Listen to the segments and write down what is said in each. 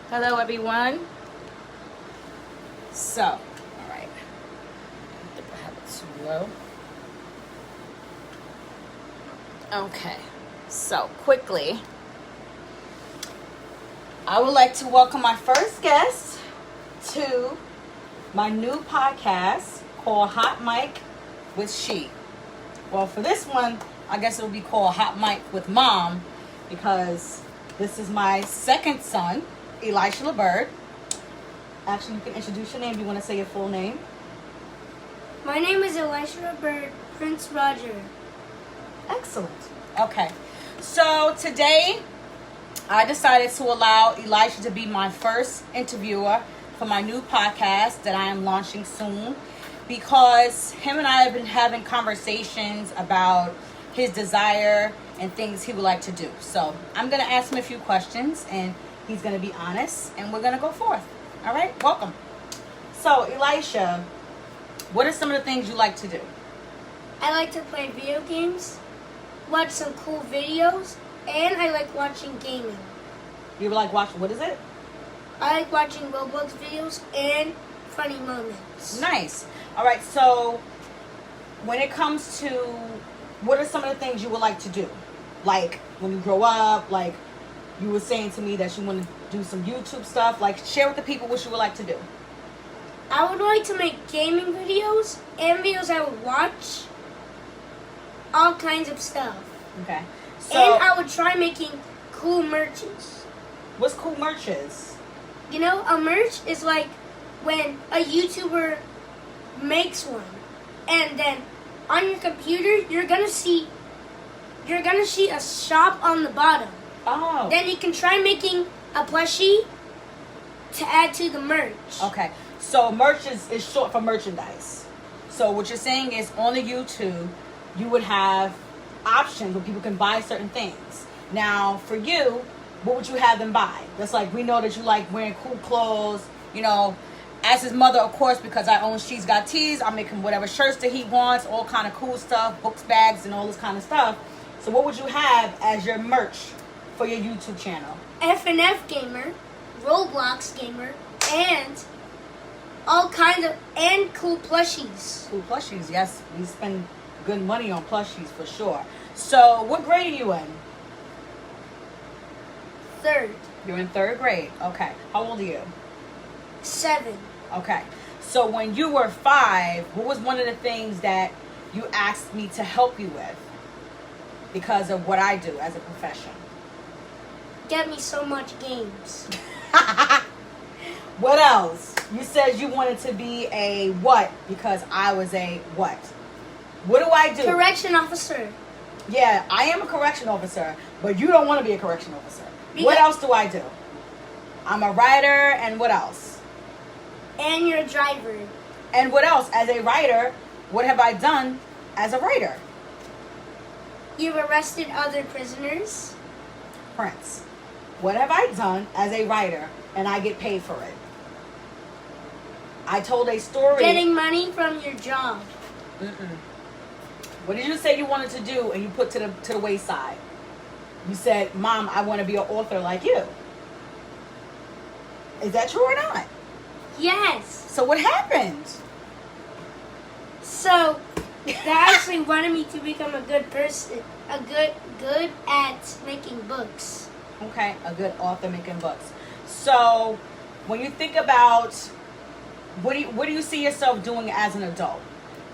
Hello, everyone. So, all right. I think I have it too low. Okay. So, quickly, I would like to welcome my first guest to my new podcast called Hot Mic with She. Well, for this one, I guess it will be called Hot Mic with Mom because this is my second son, Elisha LeBird. Actually, you can introduce your name. Do you want to say your full name? My name is Elisha LeBird, Prince Roger. Excellent. Okay. So today, I decided to allow Elisha to be my first interviewer for my new podcast that I am launching soon because him and I have been having conversations about his desire and things he would like to do. So I'm going to ask him a few questions and he's going to be honest and we're going to go forth. All right? Welcome. So, Elisha, what are some of the things you like to do? I like to play video games, watch some cool videos, and I like watching gaming. You like watch, what is it? I like watching Roblox videos and funny moments. Nice. All right, so when it comes to what are some of the things you would like to do? Like when you grow up, like you were saying to me that you want to do some YouTube stuff. Like share with the people what you would like to do. I would like to make gaming videos and videos I would watch. All kinds of stuff. Okay. So, And I would try making cool merches. what's cool merch is? You know, a merch is like when a YouTuber makes one, and then on your computer you're gonna see a shop on the bottom. Oh. Then you can try making a plushie to add to the merch. Okay. So merch is short for merchandise. So what you're saying is on the YouTube, you would have options where people can buy certain things. Now, for you, what would you have them buy? That's like, we know that you like wearing cool clothes, you know. As his mother, of course, because I own She's Got Tees, I make him whatever shirts that he wants, all kind of cool stuff, books, bags, and all this kind of stuff. So what would you have as your merch for your YouTube channel? FNF Gamer, Roblox Gamer, and all kinds of, and cool plushies. Cool plushies, yes. We spend good money on plushies for sure. So what grade are you in? Third, You're in third grade. Okay. How old are you? 7. Okay. So when you were 5, what was one of the things that you asked me to help you with because of what I do as a profession? Get me so much games. What else? You said you wanted to be a what because I was a what? What do I do? Correction officer. Yeah, I am a correction officer, but you don't want to be a correction officer. What Because- else do I do? I'm a writer, and what else? And your driver. And what else? As a writer, what have I done as a writer? You've arrested other prisoners. Prince. What have I done as a writer, and I get paid for it? I told a story. Getting money from your job. Mm-mm. What did you say you wanted to do, and you put to the wayside? You said, "Mom, I want to be an author like you." Is that true or not? Yes. So what happened? So, they actually wanted me to become a good person. A good at making books. Okay, a good author making books. So, when you think about what do you see yourself doing as an adult?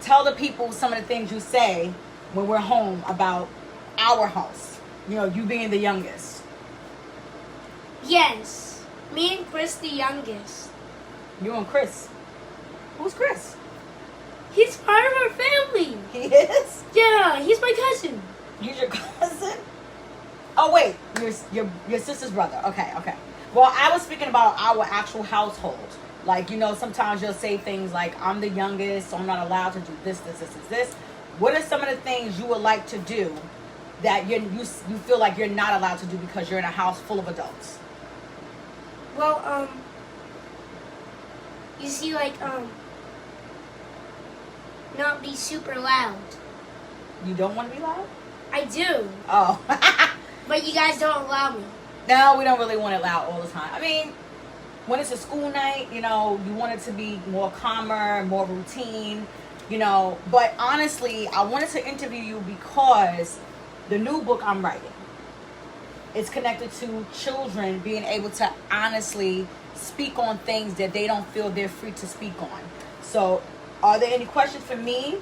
Tell the people some of the things you say when we're home about our house. You know, you being the youngest. Yes. Me and Chris, the youngest. You and Chris. Who's Chris? He's part of our family. He is? Yeah, he's my cousin. He's your cousin? Oh wait, your sister's brother. Okay. Well, I was speaking about our actual household. Like, you know, sometimes you'll say things like, I'm the youngest, so I'm not allowed to do this. What are some of the things you would like to do that you feel like you're not allowed to do because you're in a house full of adults? Well, you see, like, not be super loud. You don't want to be loud? I do. Oh. But you guys don't allow me. No, we don't really want it loud all the time. I mean, when it's a school night, you know, you want it to be more calmer, more routine, you know. But honestly, I wanted to interview you because the new book I'm writing, it's connected to children being able to honestly speak on things that they don't feel they're free to speak on. So, are there any questions for me?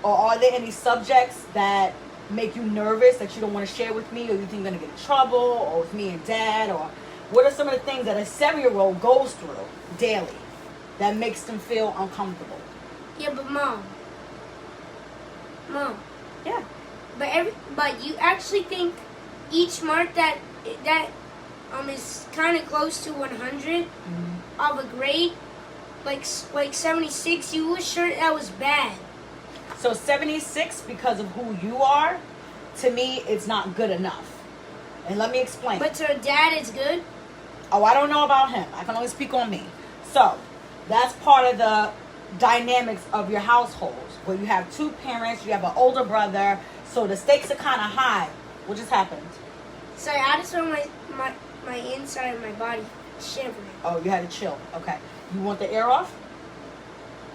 Or are there any subjects that make you nervous that you don't want to share with me, or you think you're going to get in trouble, or with me and Dad? Or what are some of the things that a 7-year-old goes through daily that makes them feel uncomfortable? Yeah, but Mom. Yeah. But you actually think each mark that is kind of close to 100 of a grade, like 76, you were sure that was bad. So 76, because of who you are, to me, it's not good enough. And let me explain. But to Dad, it's good? Oh, I don't know about him. I can only speak on me. So, that's part of the dynamics of your households, where you have two parents, you have an older brother, so the stakes are kind of high. What just happened? Sorry, I just felt my inside of my body shivering. Oh, you had to chill. Okay. You want the air off?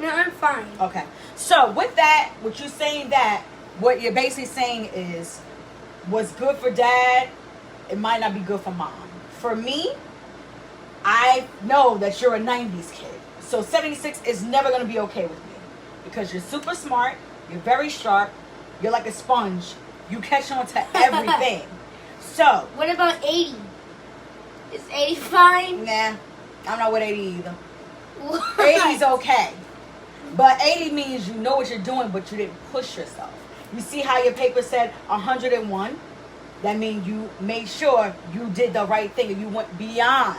No, I'm fine. Okay. So with that, what you're saying that, what you're basically saying is, what's good for Dad, it might not be good for Mom. For me, I know that you're a 90s kid. So 76 is never going to be okay with me. Because you're super smart, you're very sharp, you're like a sponge. You catch on to everything. So. What about 80? Is 80 fine? Nah, I'm not with 80 either. What? 80's okay. But 80 means you know what you're doing, but you didn't push yourself. You see how your paper said 101? That means you made sure you did the right thing and you went beyond.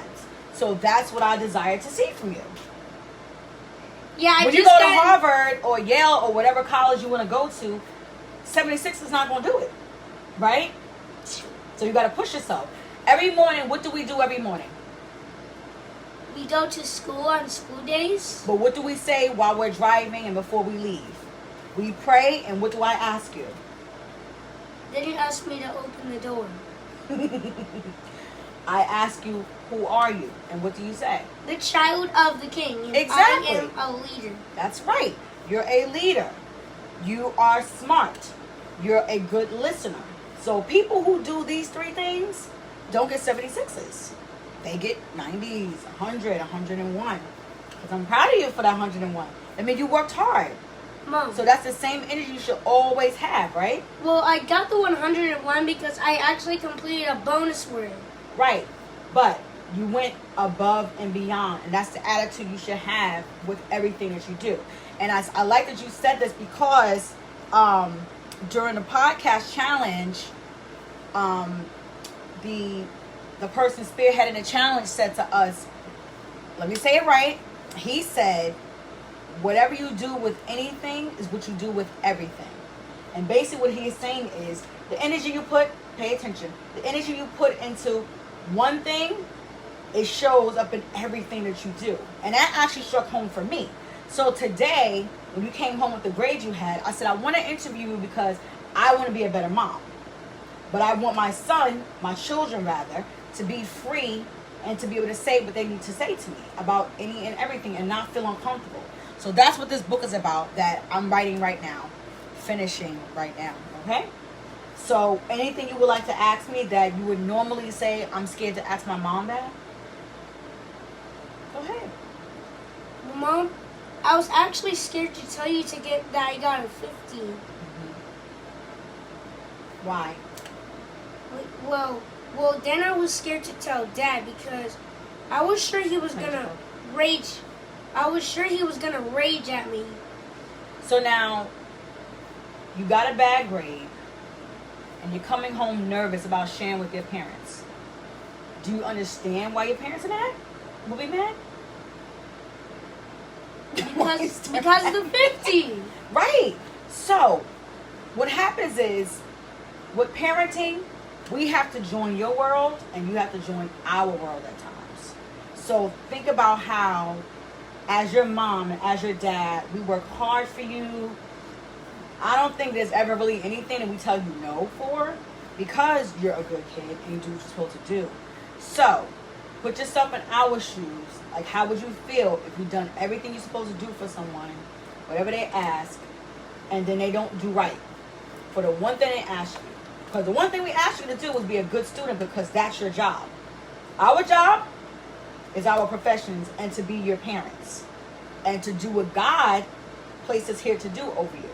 So that's what I desire to see from you. Yeah, when you go to Harvard or Yale or whatever college you want to go to, 76 is not going to do it. Right? So you got to push yourself. Every morning, what do we do every morning? We go to school on school days. But what do we say while we're driving and before we leave? We pray, and what do I ask you? Then you ask me to open the door. I ask you, who are you? And what do you say? The child of the king. Exactly. I am a leader. That's right. You're a leader. You are smart. You're a good listener. So people who do these three things don't get 76s. They get 90s, 100, 101. Because I'm proud of you for that 101. I mean, you worked hard. Mom. So that's the same energy you should always have, right? Well, I got the 101 because I actually completed a bonus word. Right. But you went above and beyond. And that's the attitude you should have with everything that you do. And I like that you said this because during the podcast challenge, the person spearheading the challenge said to us, let me say it right. He said, whatever you do with anything is what you do with everything. And basically what he is saying is the energy you put, pay attention, the energy you put into one thing, it shows up in everything that you do. And that actually struck home for me. So today, when you came home with the grade you had, I said, I want to interview you because I want to be a better mom. But I want my son, my children rather, to be free and to be able to say what they need to say to me about any and everything and not feel uncomfortable. So that's what this book is about that I'm writing right now, finishing right now, okay? So anything you would like to ask me that you would normally say, I'm scared to ask my mom that? Go ahead. Well, Mom, I was actually scared to tell you that I got a 50. Mm-hmm. Why? Well, then I was scared to tell Dad because I was sure he was gonna rage. I was sure he was gonna rage at me. So now, you got a bad grade, and you're coming home nervous about sharing with your parents. Do you understand why your parents are mad? Will be mad? Because of the 50. Right. So, what happens is, with parenting, we have to join your world and you have to join our world at times. So think about how, as your mom and as your dad, we work hard for you. I don't think there's ever really anything that we tell you no for because you're a good kid and you do what you're supposed to do. So Put yourself in our shoes. Like, how would you feel if you've done everything you're supposed to do for someone, whatever they ask, and then they don't do right for the one thing they ask you? Because the one thing we ask you to do is be a good student, because that's your job. Our job is our professions, and to be your parents, and to do what God placed us here to do over you.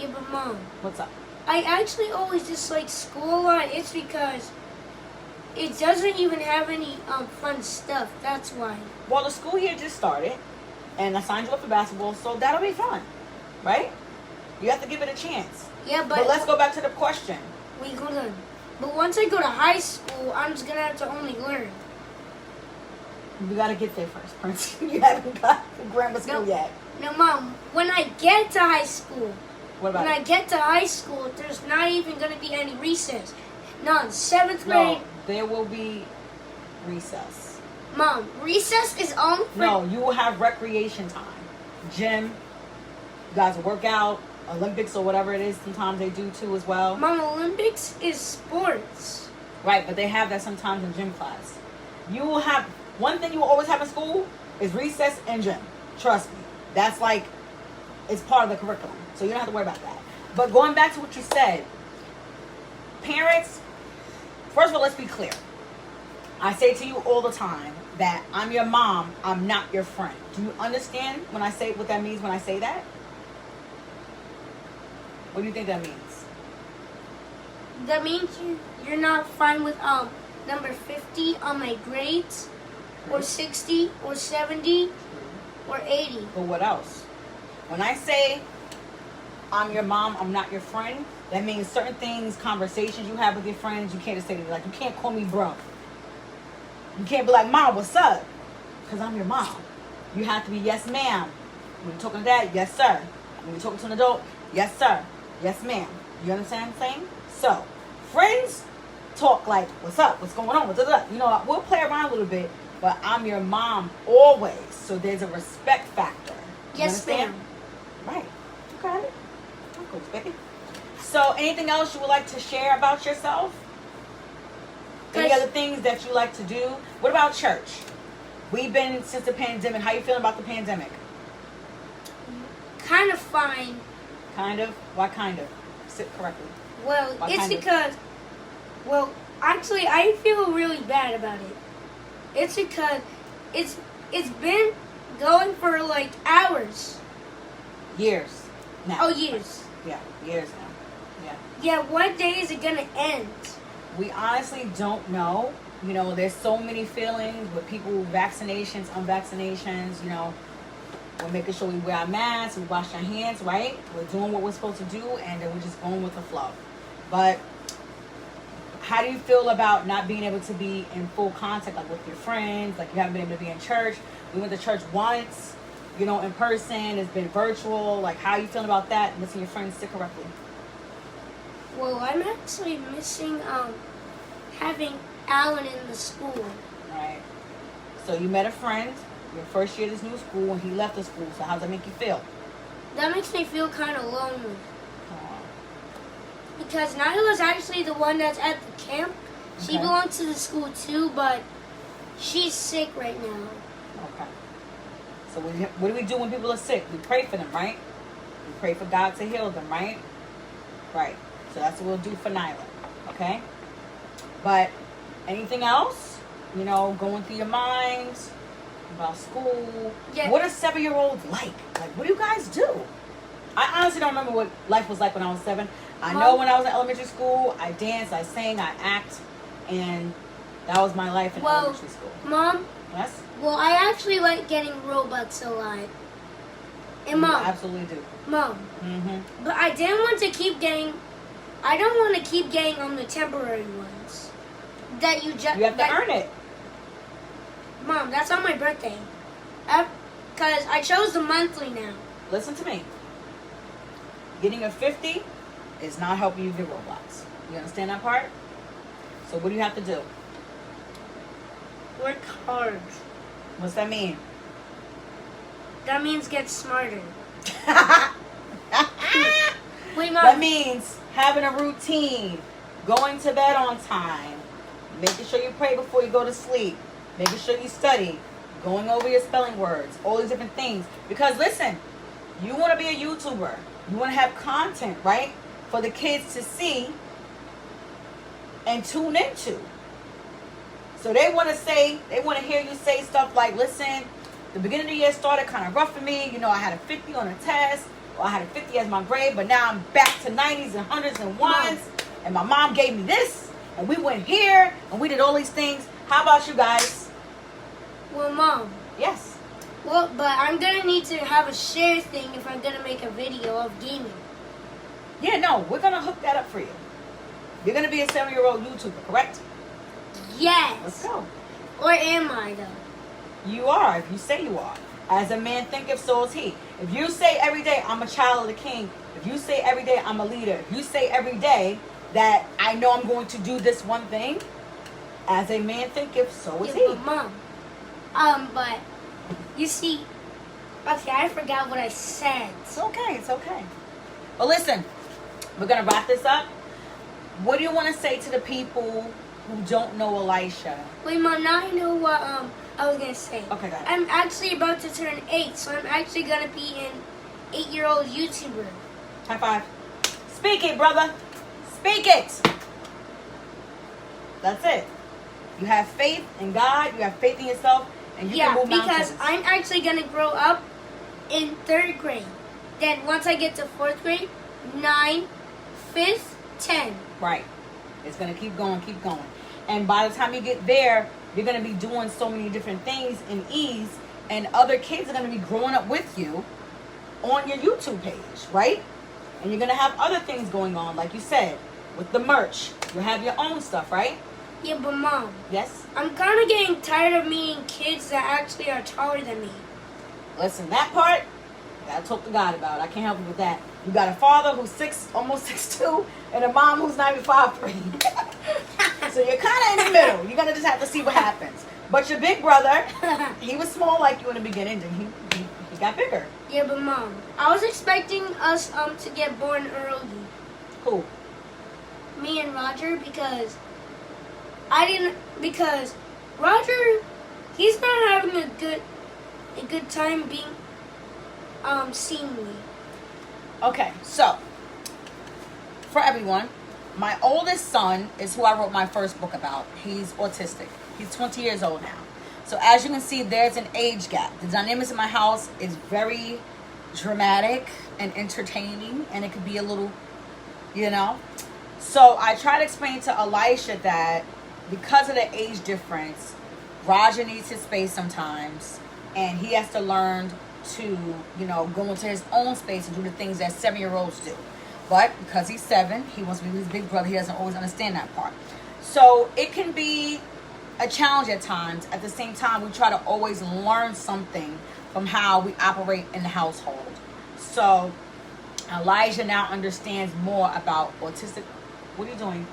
Yeah, but Mom. What's up? I actually always dislike school a lot. It's because it doesn't even have any fun stuff. That's why. Well, the school year just started, and I signed you up for basketball, so that'll be fun, right? You have to give it a chance. Yeah, But let's go back to the question. Wait, hold on. But once I go to high school, I'm just gonna have to only learn. You gotta get there first, Prince. You haven't got to grammar school yet. No, Mom. When I get to high school, What about when it? I get to high school, there's not even gonna be any recess. None. 7th grade. No, there will be recess. Mom, recess is only for... No, you will have recreation time. Gym. You guys will work out. Olympics or whatever it is. Sometimes they do too as well. Mom, Olympics is sports. Right, but they have that sometimes in gym class. You will have... One thing you will always have in school is recess and gym. Trust me. That's like... It's part of the curriculum. So you don't have to worry about that. But going back to what you said. Parents... First of all, let's be clear. I say to you all the time that I'm your mom, I'm not your friend. Do you understand when I say what that means when I say that? What do you think that means? That means you're not fine with number 50 on my grades, or 60, or 70, or 80. But what else? When I say I'm your mom, I'm not your friend, that means certain things, conversations you have with your friends, you can't just say, like, you can't call me bro. You can't be like, Mom, what's up? Because I'm your mom. You have to be, yes, ma'am. When you're talking to dad, yes, sir. When you're talking to an adult, yes, sir. Yes, ma'am. You understand what I'm saying? So, friends talk like, what's up? What's going on? What's up? You know, we'll play around a little bit, but I'm your mom always. So there's a respect factor. You Yes, understand? ma'am. Right. You got it. Cool, baby. So, anything else you would like to share about yourself? Any other things that you like to do? What about church? We've been since the pandemic. How you feeling about the pandemic? Kind of fine. Kind of? Why kind of? Sit correctly. Well, Why it's kind of? because... Well, actually, I feel really bad about it. It's because it's been going for like hours. Years. Now. Oh, years. Yeah, years now. Yeah. Yeah, what day is it gonna end? We honestly don't know. You know, there's so many feelings with people, vaccinations, unvaccinations, you know. We're making sure we wear our masks, we wash our hands, right? We're doing what we're supposed to do, and then we're just going with the flow. But how do you feel about not being able to be in full contact, like with your friends? Like, you haven't been able to be in church. We went to church once, you know, in person. It's been virtual. Like, how are you feeling about that? Missing your friends sit correctly. Well, I'm actually missing having Alan in the school. Right. So you met a friend your first year of this new school, and he left the school. So how does that make you feel? That makes me feel kind of lonely. Aw. Because Nyla's actually the one that's at the camp. She Okay. belongs to the school too, but she's sick right now. Okay. So what do we do when people are sick? We pray for them, right? We pray for God to heal them, right? Right. So that's what we'll do for Nyla. Okay? But anything else? You know, going through your minds about school. Yeah. What are 7-year-olds like? Like, what do you guys do? I honestly don't remember what life was like when I was 7. I know when I was in elementary school, I danced, I sang, I act, and that was my life in elementary school. Mom, Yes? well, I actually like getting Robux a lot. And You Mom, absolutely do. Mom, Mm-hmm. but I didn't want to keep getting, I don't want to keep getting on the temporary ones. That you just... You have to earn it. Mom, that's on my birthday. Because I chose the monthly now. Listen to me. Getting a 50 is not helping you get Roblox. You understand that part? So what do you have to do? Work hard. What's that mean? That means get smarter. Wait, Mom. That means having a routine, going to bed on time, making sure you pray before you go to sleep, making sure you study, going over your spelling words, all these different things. Because listen, you want to be a YouTuber. You want to have content, right? For the kids to see and tune into. So they want to hear you say stuff like, listen, the beginning of the year started kind of rough for me. You know, I had a 50 on a test. Or I had a 50 as my grade, but now I'm back to 90s and 100s and 1s. And my mom gave me this. And we went here. And we did all these things. How about you guys? Well, Mom. Yes. Well, but I'm going to need to have a share thing if I'm going to make a video of gaming. Yeah, no. We're going to hook that up for you. You're going to be a 7-year-old YouTuber, correct? Yes. Let's go. Or am I, though? You are, if you say you are. As a man thinketh, so is he. If you say every day, I'm a child of the king. If you say every day, I'm a leader. If you say every day that I know I'm going to do this one thing, as a man thinketh, so is he. But Mom, but you see, okay, I forgot what I said. It's okay, it's okay. But listen, we're going to wrap this up. What do you want to say to the people who don't know Elisha? Wait, Mom, now I know what I was going to say. Okay, got it. I'm actually about to turn 8, so I'm actually going to be an 8-year-old YouTuber. High five. Speak it, brother. Speak it. That's it. You have faith in God. You have faith in yourself. And you can move mountains. Because I'm actually going to grow up in 3rd grade. Then once I get to 4th grade, 9, 5th, 10. Right. It's going to keep going, keep going. And by the time you get there, you're going to be doing so many different things in ease. And other kids are going to be growing up with you on your YouTube page, right? And you're going to have other things going on, like you said, with the merch. You'll have your own stuff, right? Yeah, but Mom. Yes? I'm kind of getting tired of meeting kids that actually are taller than me. Listen, that part, you got to talk to God about. I can't help you with that. You got a father who's almost 6'2", and a mom who's 5'3". So you're kind of in the middle. You're going to just have to see what happens. But your big brother, he was small like you in the beginning, and he got bigger. Yeah, but Mom, I was expecting us to get born early. Who? Me and Roger, because Roger, he's not having a good time being seeing me. Okay, so for everyone, my oldest son is who I wrote my first book about. He's autistic. He's 20 years old now. So as you can see, there's an age gap. The dynamics in my house is very dramatic and entertaining, and it could be a little, So I try to explain to Elisha that because of the age difference, Roger needs his space sometimes, and he has to learn to, go into his own space and do the things that 7-year-olds do. But because he's 7, he wants to be his big brother. He doesn't always understand that part. So it can be a challenge at times. At the same time, we try to always learn something from how we operate in the household. So Elijah now understands more about autistic. What are you doing?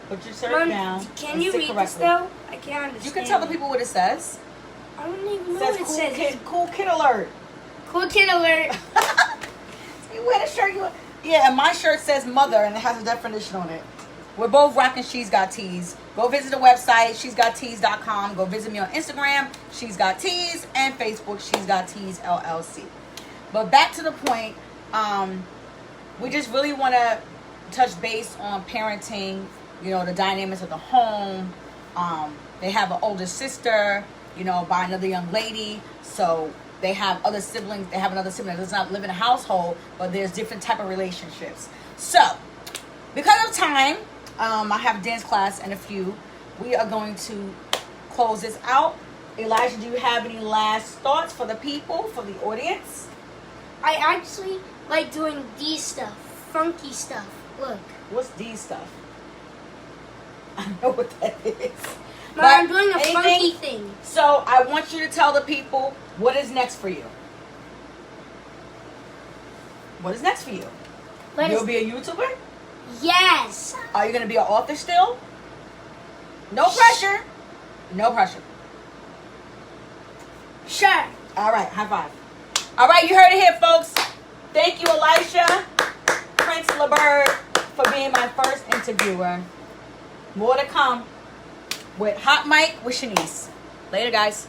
Put your shirt down. Can you read this though? I can't understand. You can tell the people what it says. I don't even know what it says. Cool kid alert. Cool kid alert. You wear the shirt. Yeah, and my shirt says mother, and it has a definition on it. We're both rocking She's Got Tees. Go visit the website, she'sgottees.com. Go visit me on Instagram, She's Got Tees, and Facebook, She's Got Tees LLC. But back to the point, we just really want to touch base on parenting, the dynamics of the home. They have an older sister, by another young lady. So they have other siblings. They have another sibling that does not live in a household, but there's different type of relationships. So because of time, I have dance class and a few. We are going to close this out. Elijah, do you have any last thoughts for the people, for the audience? I actually like doing these stuff, funky stuff. Look. What's these stuff? I know what that is. But I'm doing a funky thing. So I want you to tell the people what is next for you. What is next for you? You'll be a YouTuber? Yes. Are you going to be an author still? No pressure. No pressure. Sure. All right, high five. All right, you heard it here, folks. Thank you, Elisha, Prince LeBird, for being my first interviewer. More to come with Hot Mic with Shanice. Later, guys.